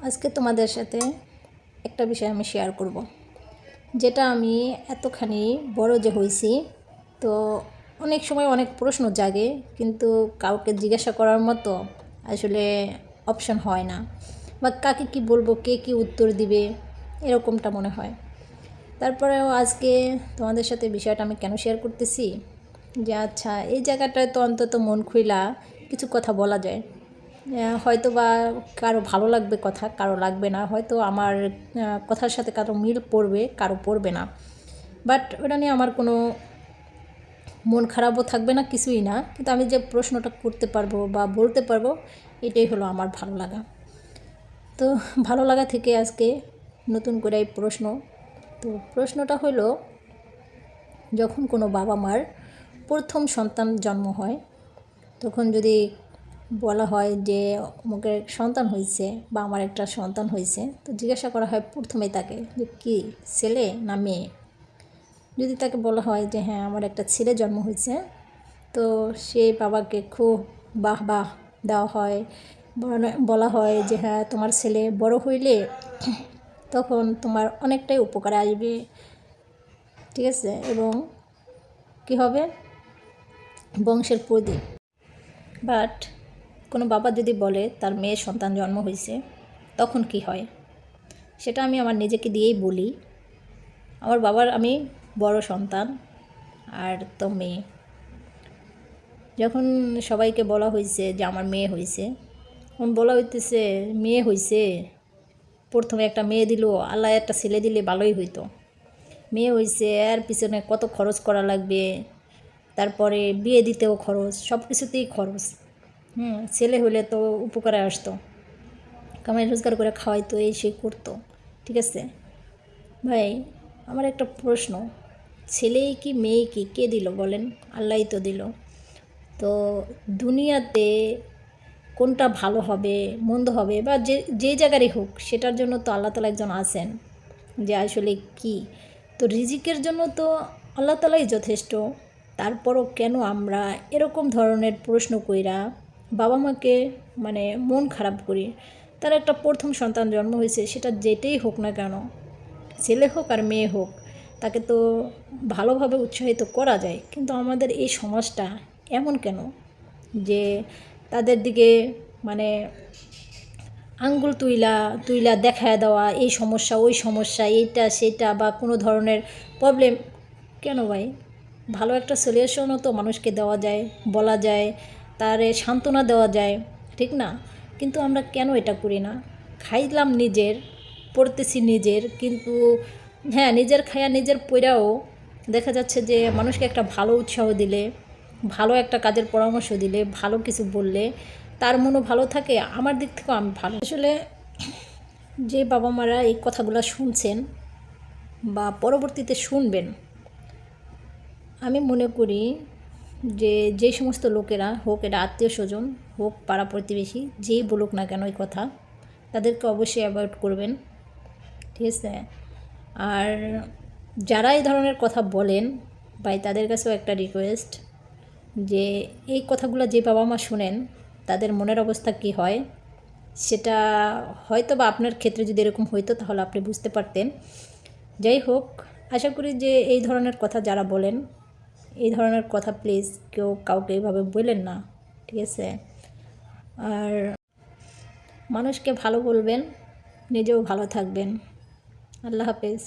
আজকে তোমাদের সাথে একটা বিষয় আমি শেয়ার করব, যেটা আমি এতখানি বড় যে হয়েছি, তো অনেক সময় অনেক প্রশ্ন জাগে, কিন্তু কাউকে জিজ্ঞাসা করার মতো আসলে অপশন হয় না, বা কাকে কি বলবো, কে কি উত্তর দিবে, এরকমটা মনে হয়। তারপরেও আজকে তোমাদের সাথে বিষয়টা আমি কেন শেয়ার করতেছি, যে আচ্ছা এই জায়গাটায় তো অন্তত মন খুইলা কিছু কথা বলা যায়। হয়তো বা কারো ভালো লাগবে কথা, কারো লাগবে না, হয়তো আমার কথার সাথে কারো মিল পড়বে, কারো পড়বে না, বাট ওটা নিয়ে আমার কোনো মন খারাপও থাকবে না, কিছুই না। কিন্তু আমি যে প্রশ্নটা করতে পারবো বা বলতে পারবো, এটাই হলো আমার ভালো লাগা। তো ভালো লাগা থেকে আজকে নতুন করে এই প্রশ্ন। তো প্রশ্নটা হলো, যখন কোনো বাবা মার প্রথম সন্তান জন্ম হয়, তখন যদি বলা হয় যে অমুকের সন্তান হয়েছে বা আমার একটা সন্তান হয়েছে, তো জিজ্ঞাসা করা হয় প্রথমেই তাকে যে কি ছেলে না মেয়ে। যদি তাকে বলা হয় যে হ্যাঁ আমার একটা ছেলে জন্ম হয়েছে, তো সেই বাবাকে খুব বাহ বাহ দেওয়া হয়, বলা হয় যে হ্যাঁ তোমার ছেলে বড় হইলে তখন তোমার অনেকটাই উপকারে আসবে, ঠিক আছে, এবং কি হবে, বংশের প্রদীপ। বাট কোনো বাবা যদি বলে তার মেয়ের সন্তান জন্ম হয়েছে, তখন কি হয়, সেটা আমি আমার নিজেকে দিয়েই বলি। আমার বাবার আমি বড় সন্তান, আর তো মেয়ে। যখন সবাইকে বলা হয়েছে যে আমার মেয়ে হয়েছে, তখন বলা হইতেছে মেয়ে হয়েছে, প্রথমে একটা মেয়ে দিল, আল্লাহ একটা ছেলে দিলে ভালোই হইতো। মেয়ে হয়েছে, এর পিছনে কত খরচ করা লাগবে, তারপরে বিয়ে দিতেও খরচ, সব কিছুতেই খরচ। ছেলে হলে তো উপকারে আসতো, কামাই রোজগার করে খাওয়াইতো, এই সেই করতো, ঠিক আছে। ভাই, আমার একটা প্রশ্ন, ছেলে কি মেয়ে কি কে দিল বলেন? আল্লাহই তো দিল। তো দুনিয়াতে কোনটা ভালো হবে মন্দ হবে, বা যে যে জায়গারই হোক, সেটার জন্য তো আল্লাহ তালা একজন আছেন যে আসলে কি। তো রিজিকের জন্য তো আল্লাহ তালাই যথেষ্ট। তারপরও কেন আমরা এরকম ধরনের প্রশ্ন কইরা বাবা মাকে মানে মন খারাপ করি? তার একটা প্রথম সন্তান জন্ম হয়েছে, সেটা যেটাই হোক না কেন, ছেলে হোক আর মেয়ে হোক, তাকে তো ভালোভাবে উৎসাহিত করা যায়। কিন্তু আমাদের এই সমাজটা এমন কেন যে তাদের দিকে মানে আঙ্গুল তুইলা তুইলা দেখায় দেওয়া, এই সমস্যা ওই সমস্যা, এইটা সেটা, বা কোনো ধরনের প্রবলেম। কেন ভাই? ভালো একটা সলিউশনও তো মানুষকে দেওয়া যায়, বলা যায়, তারে সান্ত্বনা দেওয়া যায়, ঠিক না? কিন্তু আমরা কেন এটা করি না? খাইলাম নিজের, পড়তেছি নিজের, কিন্তু হ্যাঁ নিজের খায়া নিজের পইরাও দেখা যাচ্ছে যে মানুষকে একটা ভালো উৎসাহ দিলে, ভালো একটা কাজের পরামর্শ দিলে, ভালো কিছু বললে তার মনও ভালো থাকে, আমার দিক থেকেও আমি ভালো। আসলে যে বাবা মারা এই কথাগুলো শুনছেন বা পরবর্তীতে শুনবেন, আমি মনে করি যে যে সমস্ত লোকেরা হোক, এটা আত্মীয় স্বজন হোক, পাড়া প্রতিবেশী, যেই বলুক না কেন এই কথা, তাদেরকে অবশ্যই অ্যাভয়েড করবেন, ঠিক আছে। আর যারা এই ধরনের কথা বলেন, ভাই তাদের কাছেও একটা রিকোয়েস্ট, যে এই কথাগুলো যে বাবা মা শুনেন, তাদের মনের অবস্থা কি হয়, সেটা হয়তো বা আপনার ক্ষেত্রে যদি এরকম হইতো তাহলে আপনি বুঝতে পারতেন। যাই হোক, আশা করি যে এই ধরনের কথা যারা বলেন, এই ধরনের কথা প্লিজ কেউ কাউকে এইভাবে বললেন না, ঠিক আছে। আর মানুষকে ভালো বলবেন, নিজেও ভালো থাকবেন। আল্লাহ হাফেজ।